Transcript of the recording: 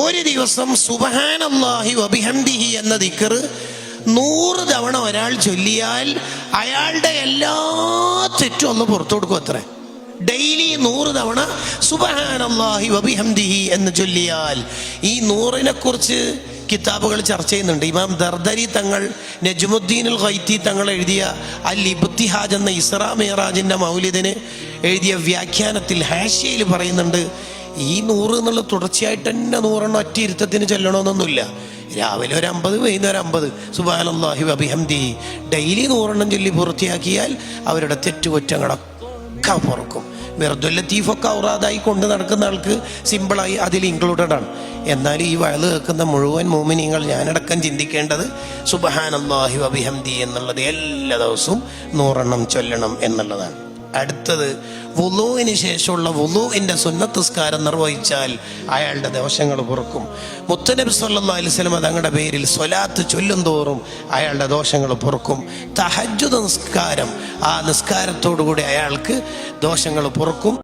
ഒരു ദിവസം സുബ്ഹാനല്ലാഹി വബിഹംദിഹി എന്ന ദിക്ർ 100 തവണ ഒരാൾ ചൊല്ലിയാൽ അയാളുടെ എല്ലാ തെറ്റും ഒന്ന് പുറത്തു കൊടുക്കും അത്രേ. ഡെയിലി 100 തവണ സുബ്ഹാനല്ലാഹി വബിഹംദിഹി എന്ന് ചൊല്ലിയാൽ ഈ 100നെ കുറിച്ച് കിതാബുകൾ ചർച്ച ചെയ്യുന്നുണ്ട്. ഇമാം ദർദരി തങ്ങൾ, നജ്മുദ്ദീൻ അൽ ഖൈത്തി തങ്ങൾ എഴുതിയ അൽ ഇബ്തിഹാജ് എന്ന ഇസ്രാ മിഅ്റാജിന്റെ മൗലിദിന് എഴുതിയ വ്യാഖ്യാനത്തിൽ ഹാഷിയയിൽ പറയുന്നുണ്ട്, ഈ 100 എന്നുള്ള തുടർച്ചയായിട്ട് തന്നെ 100 ഒറ്റ ഇരുത്തത്തിന് ചൊല്ലണമെന്നൊന്നുമില്ല. രാവിലെ ഒരു 50, വൈകുന്നേരം 50 സുബ്ഹാനല്ലാഹി വബിഹംദിഹി ഡെയിലി 100 ചൊല്ലി പൂർത്തിയാക്കിയാൽ അവരുടെ തെറ്റുകുറ്റങ്ങളൊക്കെ പൊറുക്കും. മിർദുൽ ലത്തീഫൊക്കെ ഔറാദായി കൊണ്ട് നടക്കുന്ന ആൾക്ക് സിമ്പിളായി അതിൽ ഇൻക്ലൂഡഡ് ആണ്. എന്നാൽ ഈ വഅദ് കേൾക്കുന്ന മുഴുവൻ മുഅ്മിനീങ്ങൾ ഞാനടക്കം ചിന്തിക്കേണ്ടത് സുബ്ഹാനല്ലാഹി വബിഹംദിഹി എന്നുള്ളത് എല്ലാ ദിവസവും 100 ചൊല്ലണം എന്നുള്ളതാണ്. അടുത്തത് വുളൂഇന് ശേഷമുള്ള വുളൂഇന്റെ സുന്നത്ത് നിസ്കാരം നിർവഹിച്ചാൽ അയാളുടെ ദോഷങ്ങൾ പൊറുക്കും. മുത്തനബി സല്ലല്ലാഹു അലൈഹി വസല്ലം തങ്ങളുടെ പേരിൽ സ്വലാത്ത് ചൊല്ലും തോറും അയാളുടെ ദോഷങ്ങൾ പൊറുക്കും. തഹജ്ജുദ് നിസ്കാരം, ആ നിസ്കാരത്തോടുകൂടി അയാൾക്ക് ദോഷങ്ങൾ പൊറുക്കും.